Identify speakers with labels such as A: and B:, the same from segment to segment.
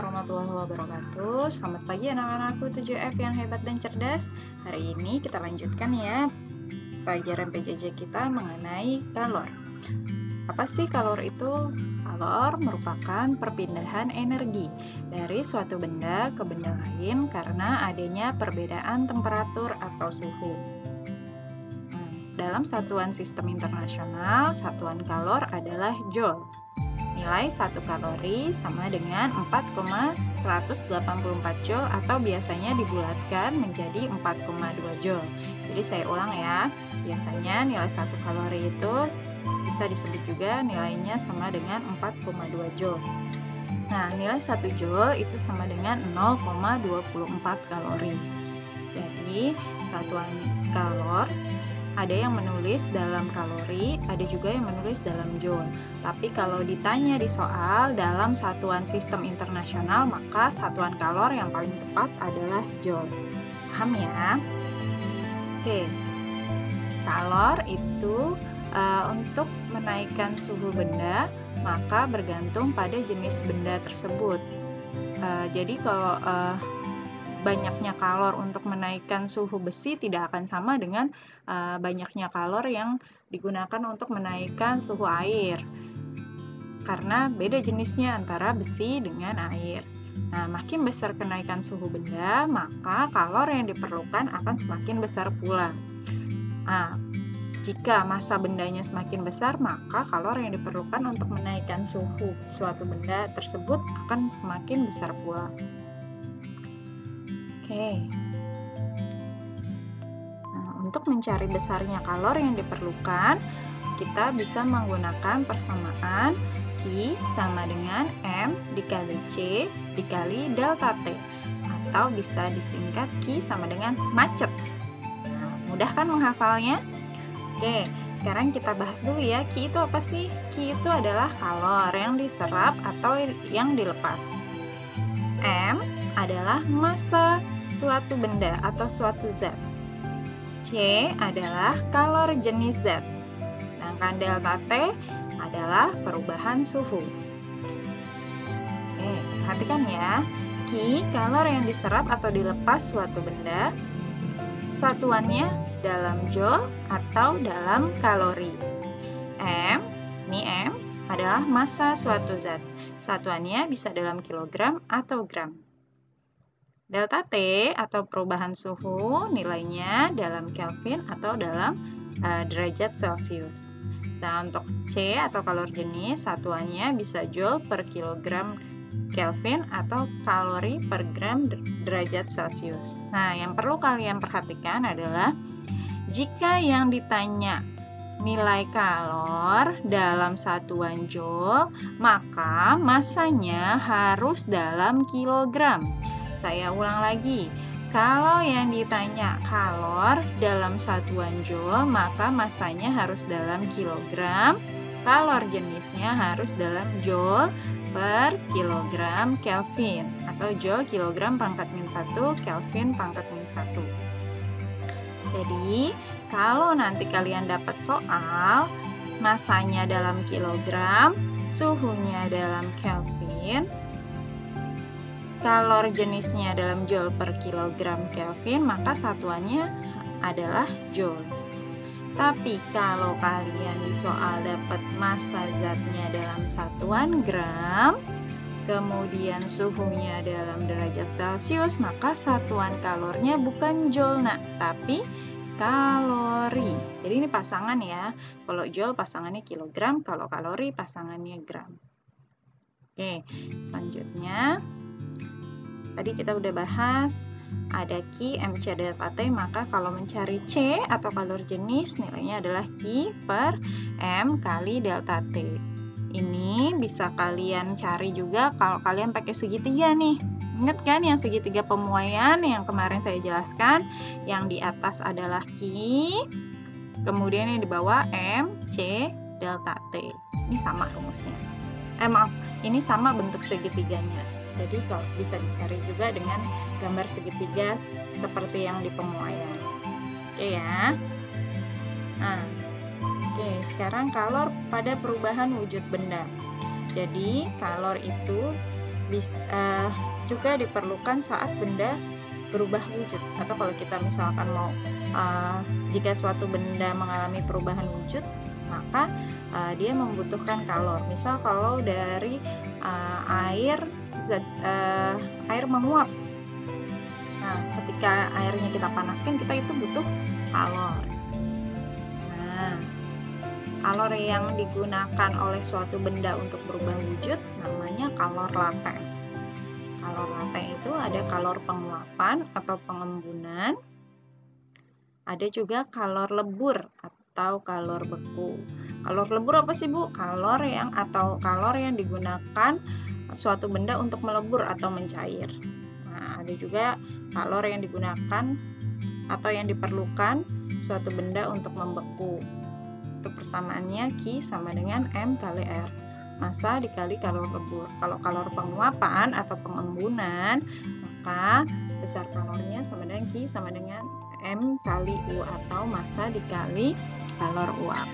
A: warahmatullahi wabarakatuh. Selamat pagi anak-anakku 7F yang hebat dan cerdas. Hari ini kita lanjutkan ya pelajaran PJJ kita mengenai kalor. Apa sih kalor itu? Kalor merupakan perpindahan energi dari suatu benda ke benda lain karena adanya perbedaan temperatur atau suhu. Dalam satuan sistem internasional, satuan kalor adalah joule. Nilai 1 kalori sama dengan 4,184 joule atau biasanya dibulatkan menjadi 4,2 joule. Jadi saya ulang ya, biasanya nilai 1 kalori itu bisa disebut juga nilainya sama dengan 4,2 joule. Nah, nilai 1 joule itu sama dengan 0,24 kalori. Jadi, satuan kalor ada yang menulis dalam kalori, ada juga yang menulis dalam joule. Tapi kalau ditanya di soal dalam satuan sistem internasional, maka satuan kalor yang paling tepat adalah joule. Paham ya? Oke. Kalor itu untuk menaikkan suhu benda, maka bergantung pada jenis benda tersebut. Jadi kalau banyaknya kalor untuk menaikkan suhu besi tidak akan sama dengan banyaknya kalor yang digunakan untuk menaikkan suhu air, karena beda jenisnya antara besi dengan air. Nah, makin besar kenaikan suhu benda, maka kalor yang diperlukan akan semakin besar pula. Nah, jika massa bendanya semakin besar, maka kalor yang diperlukan untuk menaikkan suhu suatu benda tersebut akan semakin besar pula. Nah, untuk mencari besarnya kalor yang diperlukan, kita bisa menggunakan persamaan Q sama dengan M dikali C dikali delta T, atau bisa disingkat Q sama dengan macet. Nah, mudah kan menghafalnya? Oke, sekarang kita bahas dulu ya, Q itu apa sih? Q itu adalah kalor yang diserap atau yang dilepas. M adalah massa suatu benda atau suatu zat. C adalah kalor jenis zat. Sedangkan delta T adalah perubahan suhu. Oke, perhatikan ya. Q, kalor yang diserap atau dilepas suatu benda. Satuannya dalam joule atau dalam kalori. M, ini M, adalah massa suatu zat. Satuannya bisa dalam kilogram atau gram. Delta T atau perubahan suhu nilainya dalam Kelvin atau dalam derajat Celcius. Nah, untuk C atau kalor jenis, satuannya bisa joule per kilogram Kelvin atau kalori per gram derajat Celcius. Nah, yang perlu kalian perhatikan adalah jika yang ditanya nilai kalor dalam satuan joule, maka massanya harus dalam kilogram. Saya ulang lagi, kalau yang ditanya kalor dalam satuan joule, maka massanya harus dalam kilogram, kalor jenisnya harus dalam joule per kilogram Kelvin, atau joule kilogram pangkat min 1, Kelvin pangkat min 1. Jadi, kalau nanti kalian dapat soal, massanya dalam kilogram, suhunya dalam Kelvin, kalor jenisnya dalam joule per kilogram Kelvin, maka satuannya adalah joule. Tapi kalau kalian di soal dapat massa zatnya dalam satuan gram, kemudian suhunya dalam derajat Celcius, maka satuan kalornya bukan joule, tapi kalori. Jadi ini pasangan ya. Kalau joule pasangannya kilogram, kalau kalori pasangannya gram. Oke, selanjutnya tadi kita udah bahas ada Q, M, C, delta T, maka kalau mencari C atau kalor jenis nilainya adalah Q per M kali delta T. Ini bisa kalian cari juga kalau kalian pakai segitiga nih. Ingat kan yang segitiga pemuaian yang kemarin saya jelaskan, yang di atas adalah Q, kemudian yang di bawah M, C, delta T. Ini sama rumusnya. Ini sama bentuk segitiganya. Jadi kalau bisa dicari juga dengan gambar segitiga seperti yang di pemuaian. Oke ya. Nah, oke, sekarang kalor pada perubahan wujud benda. Jadi kalor itu juga diperlukan saat benda berubah wujud, atau kalau kita misalkan mau jika suatu benda mengalami perubahan wujud, maka dia membutuhkan kalor. Misal kalau dari air menguap, nah ketika airnya kita panaskan, kita itu butuh kalor. Nah, kalor yang digunakan oleh suatu benda untuk berubah wujud namanya kalor lateng. Kalor lateng itu ada kalor penguapan atau pengembunan, ada juga kalor lebur atau kalor beku. Kalor lebur apa sih, Bu? Kalor yang digunakan suatu benda untuk melebur atau mencair. Nah, ada juga kalor yang digunakan atau yang diperlukan suatu benda untuk membeku. Itu persamaannya Q sama dengan M kali R. Massa dikali kalor lebur. Kalau kalor penguapan atau pengembunan, maka besar kalornya sama dengan Q sama dengan M kali U atau massa dikali kalor uap.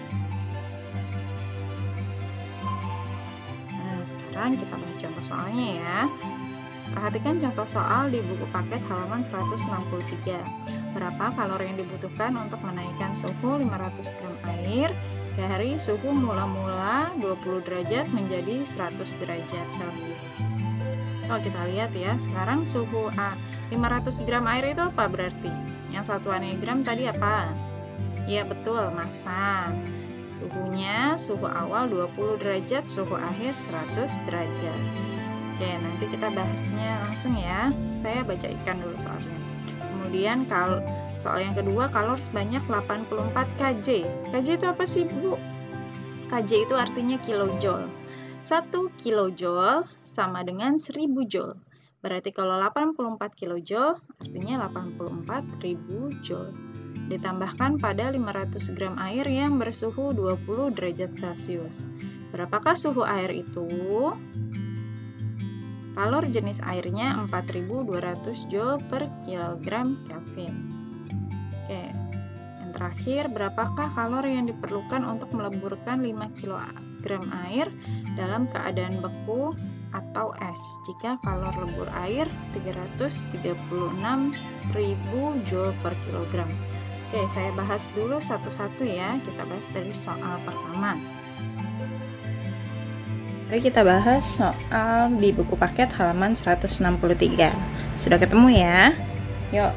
A: Nah, sekarang kita bahas contoh soalnya ya. Perhatikan contoh soal di buku paket halaman 163. Berapa kalori yang dibutuhkan untuk menaikkan suhu 500 gram air dari suhu mula-mula 20 derajat menjadi 100 derajat Celcius. Kalau kita lihat ya, sekarang suhu 500 gram air itu apa berarti? Yang satuannya gram tadi apa? Ya betul, massa. Suhunya, suhu awal 20 derajat, suhu akhir 100 derajat. Oke, nanti kita bahasnya langsung ya. Saya bacakan dulu soalnya. Kemudian kalau soal yang kedua, kalor sebanyak 84 kJ. kJ itu apa sih, Bu? kJ itu artinya kilojoule. 1 kilojoule sama dengan 1000 joule. Berarti kalau 84 kilojoule artinya 84.000 joule. Ditambahkan pada 500 gram air yang bersuhu 20 derajat Celcius. Berapakah suhu air itu? Kalor jenis airnya 4200 joule per kilogram Kelvin. Oke, yang terakhir, berapakah kalor yang diperlukan untuk meleburkan 5 kg air dalam keadaan beku atau es jika kalor lebur air 336.000 joule per kilogram. Oke, saya bahas dulu satu-satu ya. Kita bahas dari soal pertama. Mari kita bahas soal di buku paket halaman 163. Sudah ketemu ya? Yuk,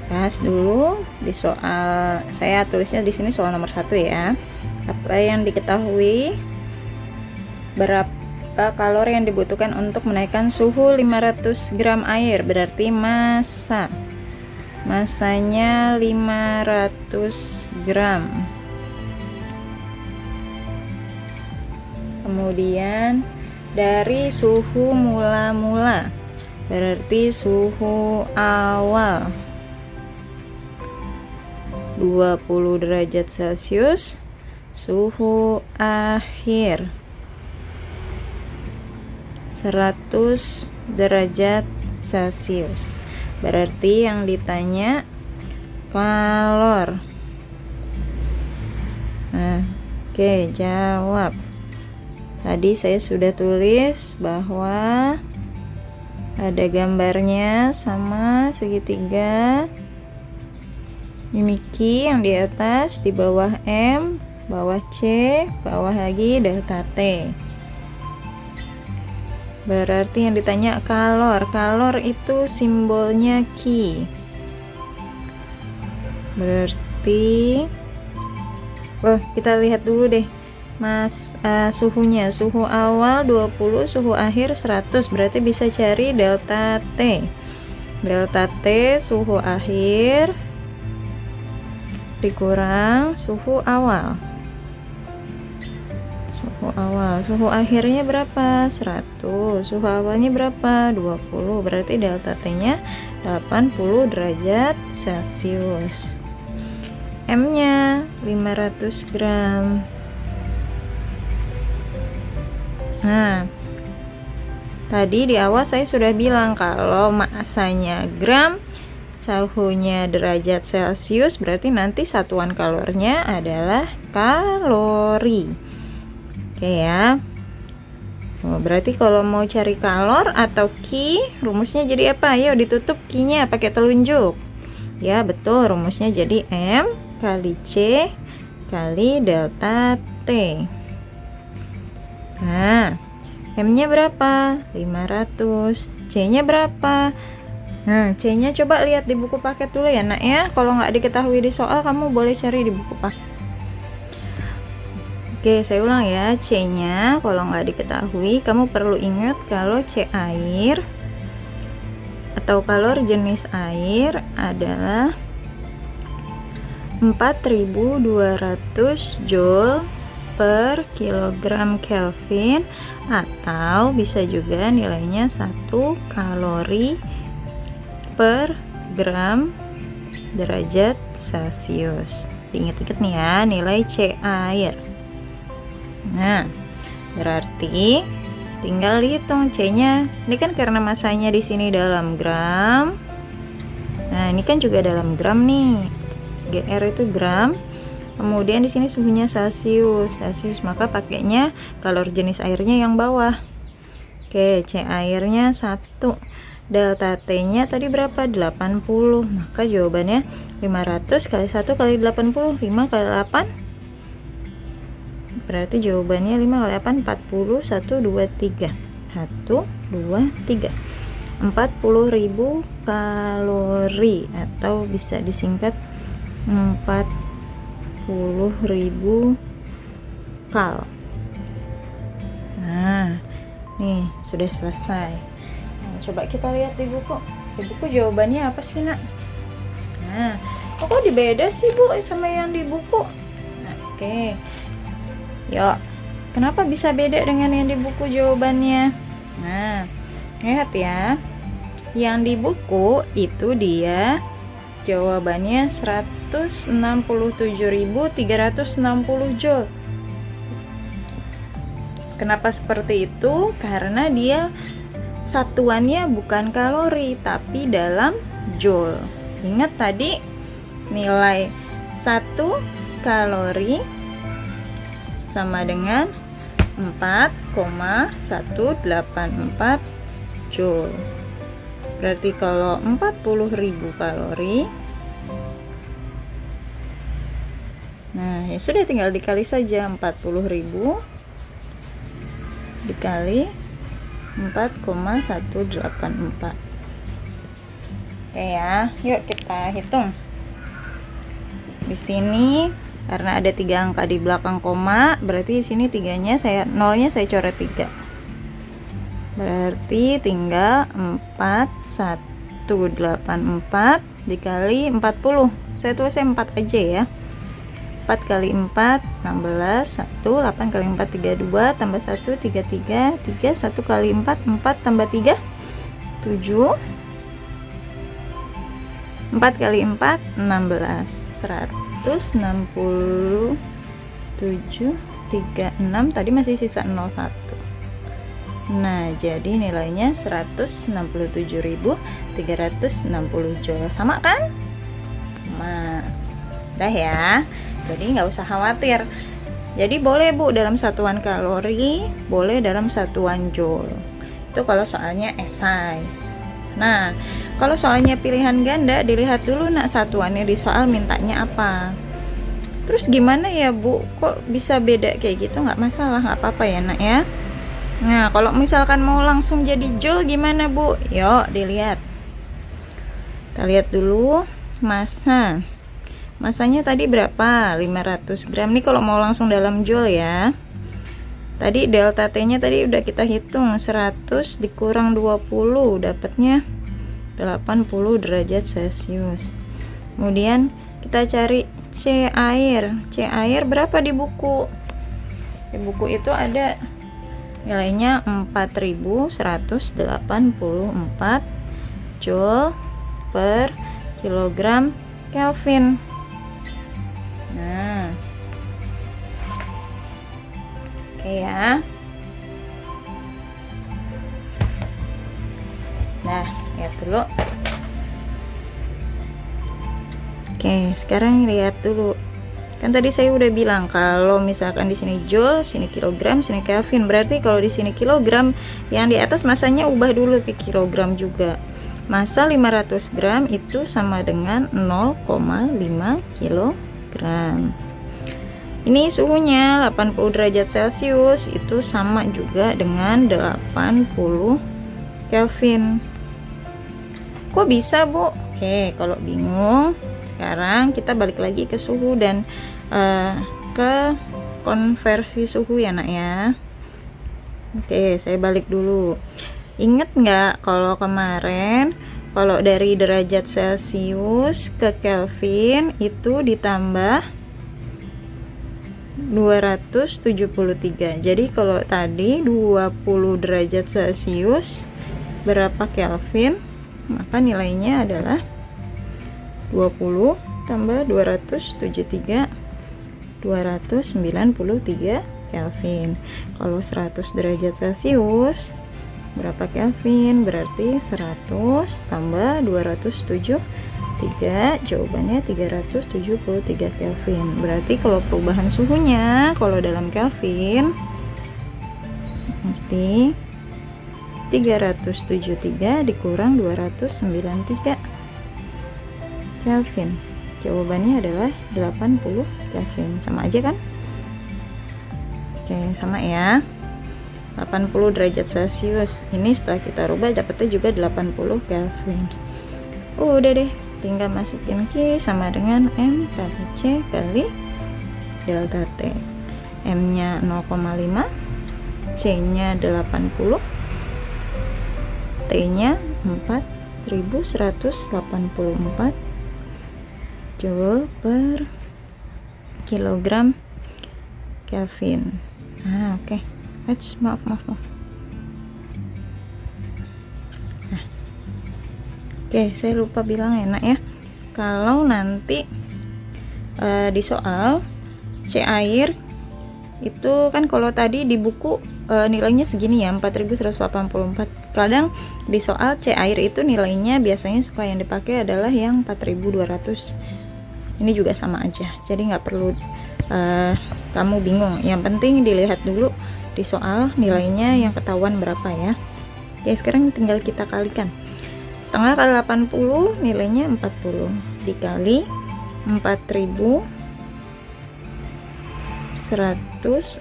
A: bahas dulu di soal. Saya tulisnya di sini soal nomor 1 ya. Apa yang diketahui? Berapa kalori yang dibutuhkan untuk menaikkan suhu 500 gram air? Berarti massa. Massanya 500 gram. Kemudian dari suhu mula-mula, berarti suhu awal 20 derajat Celcius, suhu akhir 100 derajat Celcius. Berarti yang ditanya kalor. Nah, oke, jawab. Tadi saya sudah tulis bahwa ada gambarnya sama segitiga. Ini Q yang di atas, di bawah M, bawah C, bawah lagi delta T. Berarti yang ditanya kalor. Kalor itu simbolnya Q. Berarti kita lihat dulu deh. Suhunya, suhu awal 20, suhu akhir 100, berarti bisa cari delta T. Delta T suhu akhir dikurang suhu awal. Suhu akhirnya berapa? 100. Suhu awalnya berapa? 20. Berarti delta T-nya 80 derajat Celcius. M-nya 500 gram. Nah, tadi di awal saya sudah bilang kalau massanya gram, suhunya derajat Celcius, berarti nanti satuan kalornya adalah kalori. Oke ya. Oh, berarti kalau mau cari kalor atau Q, rumusnya jadi apa? Ayo ditutup Q-nya pakai telunjuk. Ya, betul, rumusnya jadi M kali C kali delta T. Nah, M-nya berapa? 500. C-nya berapa? Nah, C-nya coba lihat di buku paket dulu ya, Nak ya. Kalau nggak diketahui di soal, kamu boleh cari di buku paket. Oke, saya ulang ya, C-nya kalau nggak diketahui, kamu perlu ingat kalau C air atau kalor jenis air adalah 4200 Joule per kilogram Kelvin, atau bisa juga nilainya 1 kalori per gram derajat Celcius. Diingat-ingat nih ya, nilai C air. Nah, berarti tinggal dihitung C-nya. Ini kan karena masanya di sini dalam gram. Nah, ini kan juga dalam gram nih. GR itu gram. Kemudian di sini suhunya Celcius. Maka pakainya kalor jenis airnya yang bawah. Oke, C airnya 1. Delta T-nya tadi berapa? 80. Maka jawabannya 500 kali 1 kali 80. 5 kali 8. Berarti jawabannya 5 kali 8, 40, 1, 2, 3. 1, 2, 3. 40.000 kalori, atau bisa disingkat 40.000 kal. Nah, nih sudah selesai. Nah, coba kita lihat di buku. Di buku jawabannya apa sih, Nak? Nah, kok dibeda sih, Bu, sama yang di buku? Nah, oke. Yuk, kenapa bisa beda dengan yang di buku jawabannya? Nah, lihat ya. Yang di buku itu dia jawabannya 167.360 Joule. Kenapa seperti itu? Karena dia satuannya bukan kalori, tapi dalam Joule. Ingat tadi nilai 1 kalori sama dengan 4,184 Joule. Berarti kalau 40.000 kalori, nah ya sudah, tinggal dikali saja. 40.000 dikali 4,184. Oke ya, yuk kita hitung. Di sini karena ada 3 angka di belakang koma, berarti di sini nolnya saya coret 3. Berarti tinggal 4184 dikali 40. Saya tulisnya 4 aja ya. 4 kali 4 16, 1, 8 kali 4 32, tambah 1 33, 3, 1 kali 4 4 tambah 3 7, 4 kali 4 16, 167, 36, tadi masih sisa 01. Nah, jadi nilainya 167.360 Joule. Sama kan? Nah, udah ya. Jadi nggak usah khawatir. Jadi boleh, Bu, dalam satuan kalori, boleh dalam satuan Joule. Itu kalau soalnya esai. Nah, kalau soalnya pilihan ganda, dilihat dulu, Nak, satuannya di soal mintanya apa. Terus gimana ya, Bu? Kok bisa beda kayak gitu? Nggak masalah, nggak apa-apa ya, Nak ya. Nah, kalau misalkan mau langsung jadi Joule gimana, Bu? Yuk dilihat. Kita lihat dulu massa. Massanya tadi berapa? 500 gram. Nih kalau mau langsung dalam Joule ya. Tadi delta T-nya tadi udah kita hitung, 100 dikurang 20 dapatnya 80 derajat Celcius. Kemudian kita cari C air. C air berapa di buku? Di buku itu ada nilainya 4184 Joule per kilogram Kelvin. Nah, oke ya. Nah, lihat dulu. Oke, sekarang lihat dulu Kan tadi saya udah bilang kalau misalkan di sini joule, sini kilogram, sini Kelvin. Berarti kalau di sini kilogram, yang di atas masanya ubah dulu ke kilogram juga. Massa 500 gram itu sama dengan 0,5 kilogram. Ini suhunya 80 derajat Celcius, itu sama juga dengan 80 Kelvin. Kok bisa, Bu? Oke, kalau bingung, sekarang kita balik lagi ke suhu dan ke konversi suhu ya nak ya. Oke, saya balik dulu. Ingat nggak kalau kemarin kalau dari derajat Celcius ke Kelvin itu ditambah 273. Jadi kalau tadi 20 derajat Celcius berapa Kelvin, maka nilainya adalah 20 tambah 273, 293 Kelvin. Kalau 100 derajat Celcius berapa Kelvin? Berarti 100 tambah 273, jawabannya 373 Kelvin. Berarti kalau perubahan suhunya kalau dalam Kelvin berarti 373 dikurang 293 Kelvin. Jawabannya adalah 80 Kelvin. Sama aja kan? Oke, sama ya. 80 derajat Celcius. Ini setelah kita rubah dapatnya juga 80 Kelvin. Udah deh, tinggal masukin Q sama dengan M kali C kali delta T. M-nya 0,5, C-nya 80, T-nya 4184 Joule per kilogram Kelvin. Oke. Maaf. Nah. Oke, saya lupa bilang enak ya. Kalau nanti di soal C air itu kan kalau tadi di buku nilainya segini ya, 4184. Kadang di soal C air itu nilainya biasanya suka yang dipakai adalah yang 4200. Ini juga sama aja, jadi nggak perlu kamu bingung. Yang penting dilihat dulu di soal nilainya yang ketahuan berapa ya. Oke, sekarang tinggal kita kalikan. Setengah kali 80 nilainya 40 dikali 4100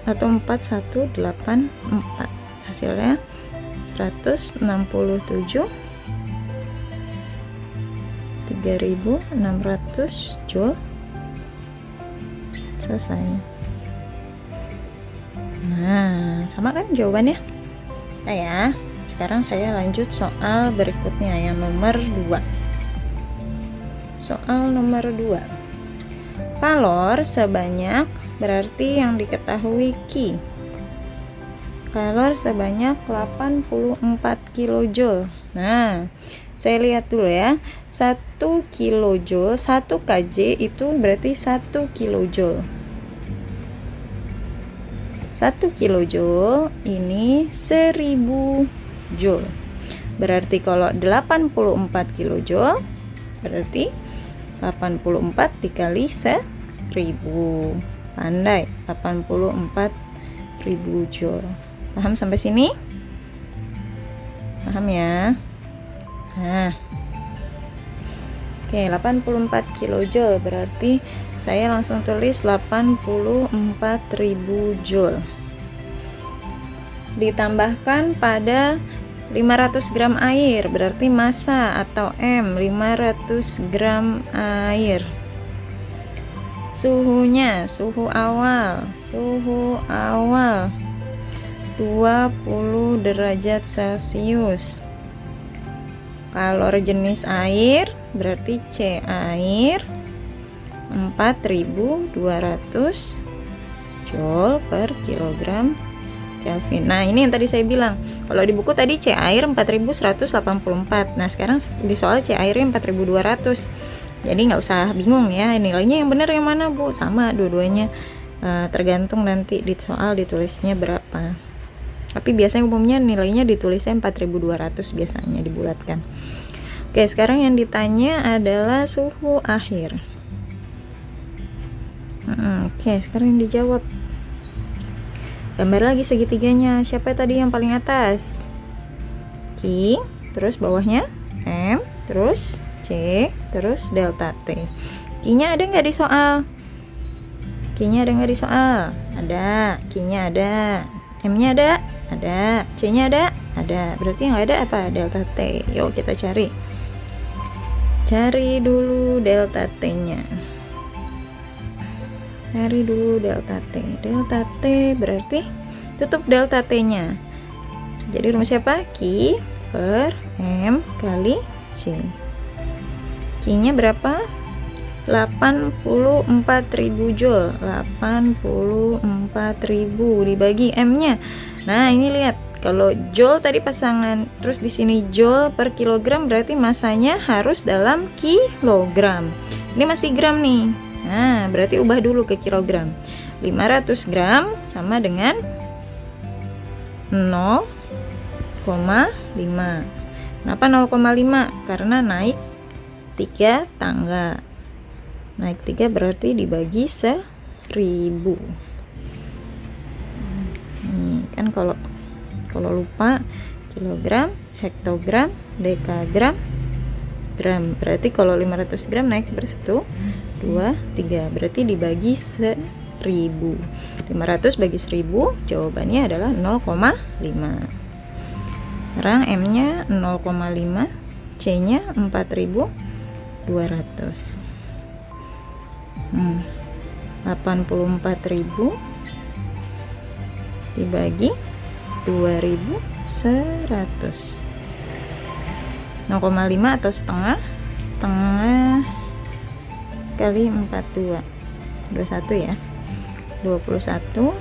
A: atau 4184, hasilnya 167 3600 Joule. Selesai. Nah, sama kan jawabannya? Nah ya, sekarang saya lanjut soal berikutnya yang nomor 2. Soal nomor 2. Kalor sebanyak berarti yang diketahui Q. Kalor sebanyak 84 kJ. Nah, saya lihat dulu ya. 1 kJ, 1 kJ itu berarti 1 kJ. 1 kJ ini 1000 Joule. Berarti kalau 84 kJ berarti 84 dikali 1000. Pandai, 84.000 Joule. Paham sampai sini? Paham ya? Nah. Oke, 84 kJ berarti saya langsung tulis 84.000 Joule. Ditambahkan pada 500 gram air, berarti massa atau M 500 gram air. Suhunya, suhu awal 20 derajat Celcius. Kalor jenis air berarti C air 4200 Joule per kilogram Kelvin. Nah, ini yang tadi saya bilang. Kalau di buku tadi C air 4184. Nah, sekarang di soal C airnya 4200. Jadi nggak usah bingung ya, nilainya yang benar yang mana, Bu? Sama dua-duanya. Tergantung nanti di soal ditulisnya berapa. Tapi biasanya umumnya nilainya ditulisnya 4200 biasanya dibulatkan. Oke, sekarang yang ditanya adalah suhu akhir. Oke, sekarang dijawab. Gambar lagi segitiganya. Siapa tadi yang paling atas? Q, terus bawahnya M, terus C, terus delta T. Q-nya ada nggak di soal? Q-nya ada nggak di soal? Ada. Q-nya ada. M-nya ada? Ada. C-nya ada? Ada. Berarti yang ada apa? Delta T. Yuk kita cari. Cari dulu delta T-nya. Cari dulu delta T. Delta T berarti tutup delta T-nya. Jadi rumus siapa? Q per M kali C. Q-nya berapa? 84.000 joule. 84.000 dibagi M-nya. Nah, ini lihat. Kalau joule tadi pasangan, terus di sini joule per kilogram, berarti masanya harus dalam kilogram. Ini masih gram nih. Nah, berarti ubah dulu ke kilogram. 500 gram sama dengan 0,5. Kenapa 0,5? Karena naik 3 tangga. Naik 3 berarti dibagi 1000. Kan kalau lupa kilogram, hektogram, dekagram, gram. Berarti kalau 500 gram naik ber 1, 2, 3. Berarti dibagi 1000. 500 bagi 1000, jawabannya adalah 0,5. Sekarang M-nya 0,5, C-nya 4200. 84.000 dibagi 2100. 0,5 atau setengah kali 42, 21 ya, 21,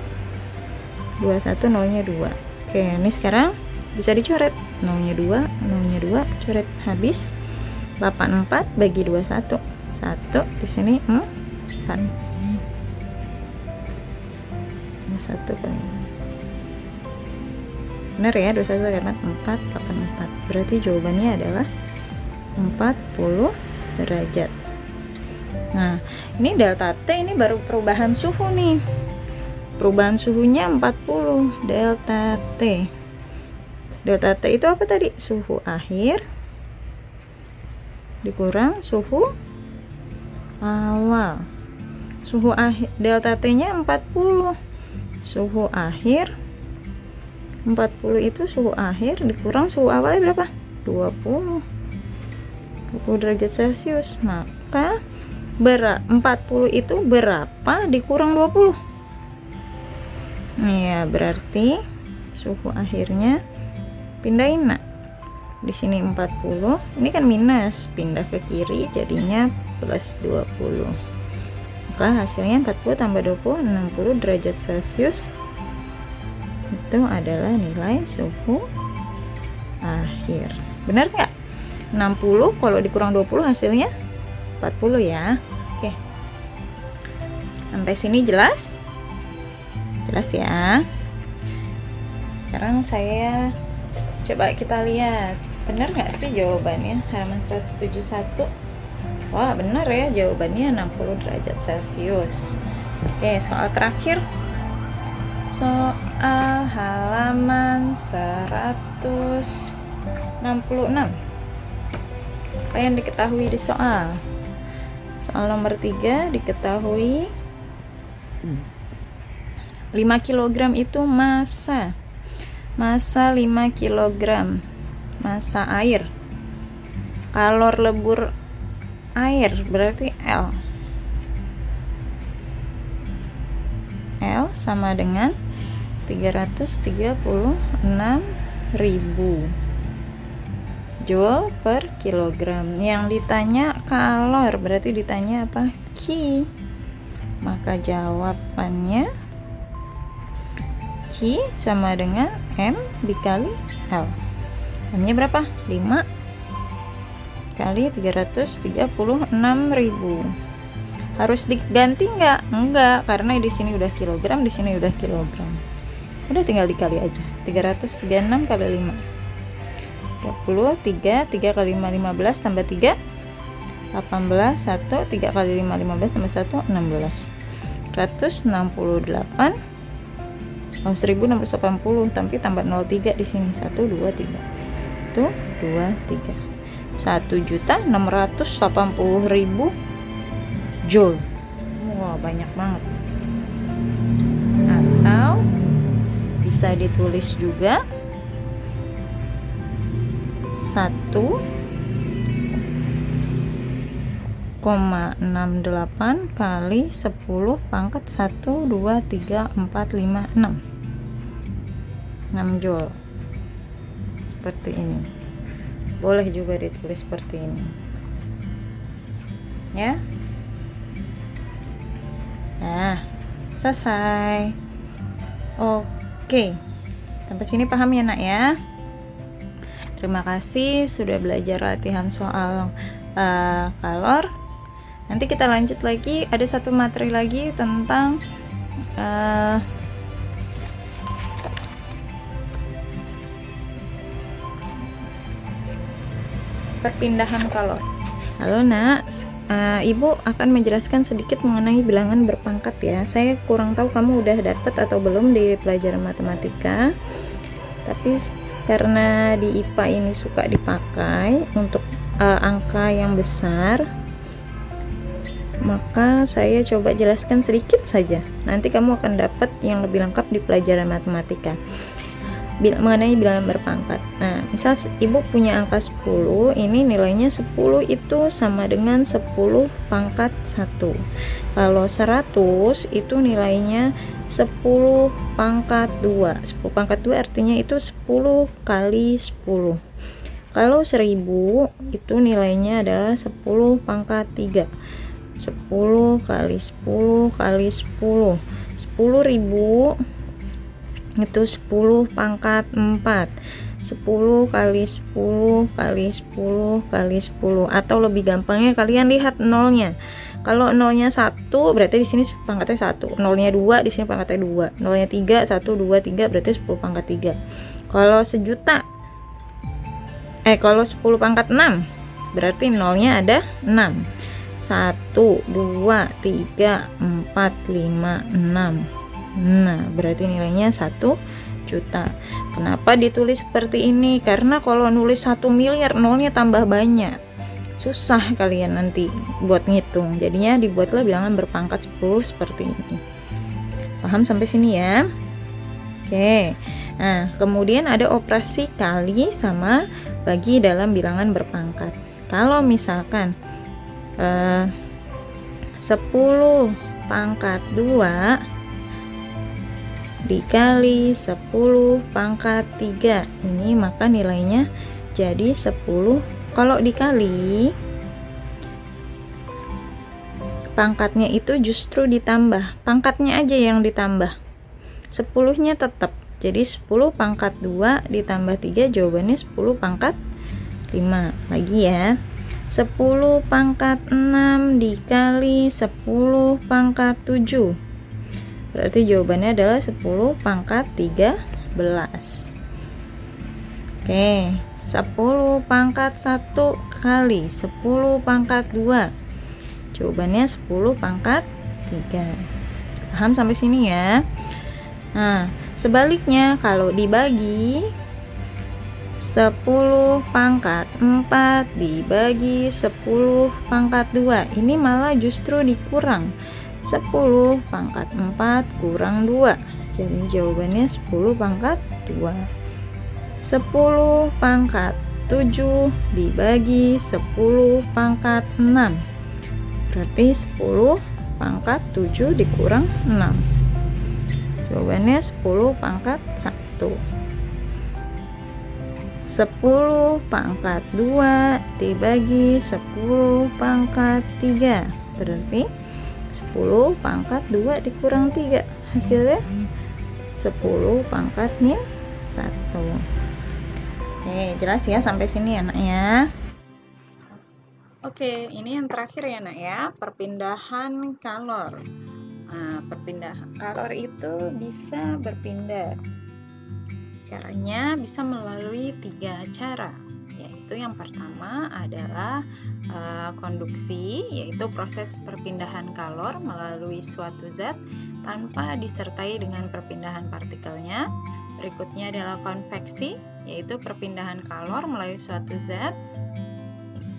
A: 21 nolnya 2. Oke, ini sekarang bisa dicoret. Nolnya 2, coret habis. 84 bagi 21, 1 di sini 4. 1 kali, benar ya, 21 karena 4, 84. Berarti jawabannya adalah 40 derajat. Nah, ini delta T, ini baru perubahan suhu nih. Perubahan suhunya 40. Delta T. Delta T itu apa tadi? Suhu akhir dikurang suhu awal. Suhu akhir, delta T-nya 40. Suhu akhir 40 itu suhu akhir dikurang suhu awalnya berapa? 20 derajat Celcius. Maka 40 itu berapa dikurang 20? Ya, berarti suhu akhirnya pindahin nak. Di sini 40, ini kan minus, pindah ke kiri jadinya plus 20. Maka hasilnya 40 tambah 20, 60 derajat Celcius. Itu adalah nilai suhu akhir. Benar nggak? 60 kalau dikurang 20 hasilnya 40 ya. Oke. Sampai sini jelas? Jelas ya. Sekarang saya coba kita lihat. Benar nggak sih jawabannya? Halaman 171. Wah, benar ya jawabannya 60 derajat Celcius. Oke, soal terakhir. Soal halaman 166. Apa yang diketahui di soal? Soal nomor 3 diketahui 5 kg itu massa. Massa 5 kg. Massa air. Kalor lebur air berarti L. L sama dengan 336.000 joule per kilogram. Yang ditanya kalor, berarti ditanya apa? Q. Maka jawabannya Q sama dengan M dikali L. M-nya berapa? 5 kali 336.000. Harus diganti nggak? Enggak, karena di sini udah kilogram, di sini udah kilogram. Udah tinggal dikali aja. 336 kali 5. 30, 3 kali 5, 15 tambah 3 18, 1 3 kali 5, 15 tambah 1 16. Oh, 1680, tapi tambah 03 di sini. 123. Tuh, 23. 1.680.000 joule. Wah, banyak banget. Atau bisa ditulis juga 1,68 kali 10 pangkat 1, 2, 3, 4, 5, 6 joule. Seperti ini. Boleh juga ditulis seperti ini. Ya. Nah, selesai. Oke. Sampai sini paham ya, Nak ya? Terima kasih sudah belajar latihan soal kalor. Nanti kita lanjut lagi, ada satu materi lagi tentang perpindahan kalor. Halo Nak, Ibu akan menjelaskan sedikit mengenai bilangan berpangkat ya. Saya kurang tahu kamu udah dapat atau belum di pelajaran matematika, tapi karena di IPA ini suka dipakai untuk angka yang besar, maka saya coba jelaskan sedikit saja. Nanti kamu akan dapat yang lebih lengkap di pelajaran matematika mengenai bilangan berpangkat. Nah, misal Ibu punya angka 10, ini nilainya 10 itu sama dengan 10 pangkat 1. Kalau 100 itu nilainya 10 pangkat 2. 10 pangkat 2 artinya itu 10 kali 10. Kalau 1000 itu nilainya adalah 10 pangkat 3. 10 kali 10 kali 10. 10.000 itu 10 pangkat 4. 10 kali 10 kali 10 kali 10. Atau lebih gampangnya kalian lihat nolnya. Kalau nolnya 1 berarti di sini pangkatnya 1. Nolnya 2 di sini pangkatnya 2. Nolnya 3 1 2 3 berarti 10 pangkat 3. Kalau sejuta kalau 10 pangkat 6 berarti nolnya ada 6. 1 2 3 4 5 6. Nah, berarti nilainya 1 juta. Kenapa ditulis seperti ini? Karena kalau nulis 1 miliar nolnya tambah banyak. Susah kalian nanti buat ngitung. Jadinya dibuatlah bilangan berpangkat 10 seperti ini. Paham sampai sini ya? Oke. Nah, kemudian ada operasi kali sama bagi dalam bilangan berpangkat. Kalau misalkan 10 pangkat 2 dikali 10 pangkat 3, ini maka nilainya jadi 10. Kalau dikali, pangkatnya itu justru ditambah, pangkatnya aja yang ditambah, 10-nya tetap. Jadi 10 pangkat 2 ditambah 3, jawabannya 10 pangkat 5. Lagi ya, 10 pangkat 6 dikali 10 pangkat 7, berarti jawabannya adalah 10 pangkat 13. Oke, 10 pangkat 1 kali 10 pangkat 2, jawabannya 10 pangkat 3. Paham sampai sini ya? Nah, sebaliknya kalau dibagi 10 pangkat 4 dibagi 10 pangkat 2, ini malah justru dikurang. 10 pangkat 4 kurang 2, jadi jawabannya 10 pangkat 2. 10 pangkat 7 dibagi 10 pangkat 6, berarti 10 pangkat 7 dikurang 6, jawabannya 10 pangkat 1. 10 pangkat 2 dibagi 10 pangkat 3, berarti 10 pangkat 2 dikurang 3, hasilnya 10 pangkat min 1. Oke, jelas ya sampai sini ya Nak ya? Oke, ini yang terakhir ya Nak ya, perpindahan kalor. Nah, perpindahan kalor itu bisa berpindah. Caranya bisa melalui 3 cara, yaitu yaitu yang pertama adalah konduksi, yaitu proses perpindahan kalor melalui suatu zat tanpa disertai dengan perpindahan partikelnya. Berikutnya adalah konveksi, yaitu perpindahan kalor melalui suatu zat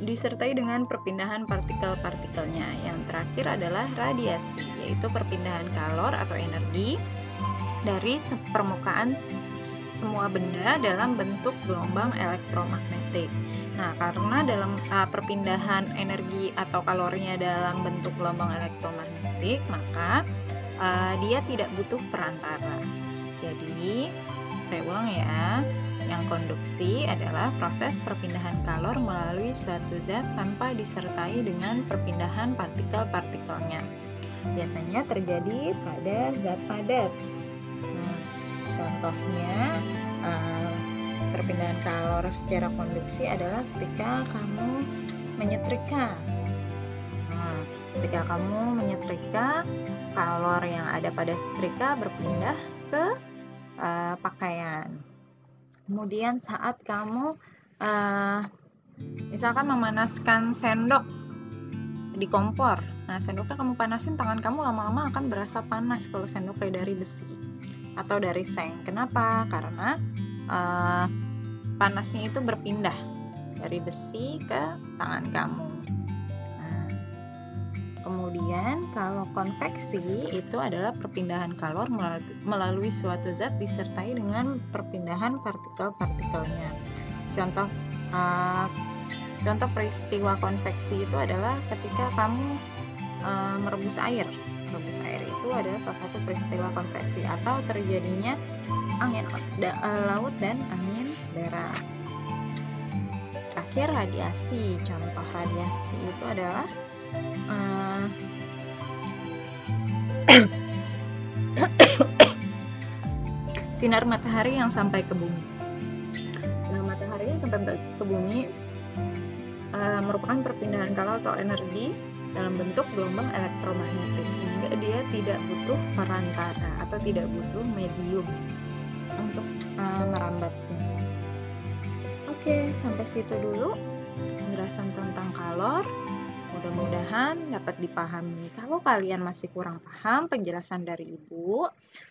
A: disertai dengan perpindahan partikel-partikelnya. Yang terakhir adalah radiasi, yaitu perpindahan kalor atau energi dari permukaan semua benda dalam bentuk gelombang elektromagnetik. Nah, karena dalam perpindahan energi atau kalornya dalam bentuk gelombang elektromagnetik, maka dia tidak butuh perantara. Jadi, saya ulang ya. Yang konduksi adalah proses perpindahan kalor melalui suatu zat tanpa disertai dengan perpindahan partikel-partikelnya. Biasanya terjadi pada zat padat. Nah, contohnya perpindahan kalor secara konduksi adalah ketika kamu menyetrika. Nah, ketika kamu menyetrika, kalor yang ada pada setrika berpindah ke pakaian. Kemudian saat kamu misalkan memanaskan sendok di kompor, nah sendoknya kamu panasin, tangan kamu lama-lama akan berasa panas kalau sendoknya dari besi atau dari seng. Kenapa? Karena panasnya itu berpindah dari besi ke tangan kamu. Nah, kemudian kalau konveksi itu adalah perpindahan kalor melalui suatu zat disertai dengan perpindahan partikel-partikelnya. Contoh peristiwa konveksi itu adalah ketika kamu merebus air. Merebus air itu adalah salah satu peristiwa konveksi atau terjadinya angin laut dan angin darat. Terakhir, radiasi. Contoh radiasi itu adalah sinar matahari yang sampai ke bumi. Sinar matahari yang sampai ke bumi merupakan perpindahan kalor atau energi dalam bentuk gelombang elektromagnetik, sehingga dia tidak butuh perantara atau tidak butuh medium untuk merambatnya. Oke, sampai situ dulu penjelasan tentang kalor. Mudah-mudahan dapat dipahami. Kalau kalian masih kurang paham penjelasan dari Ibu,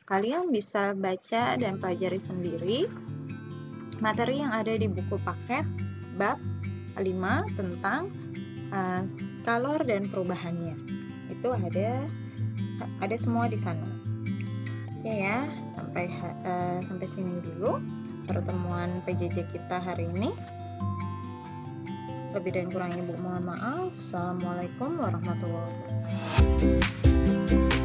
A: kalian bisa baca dan pelajari sendiri materi yang ada di buku paket bab 5 tentang kalor dan perubahannya. Itu ada semua di sana. Oke ya, sampai sini dulu pertemuan PJJ kita hari ini. Lebih dan kurangnya Ibu mohon maaf. Assalamualaikum warahmatullahi wabarakatuh.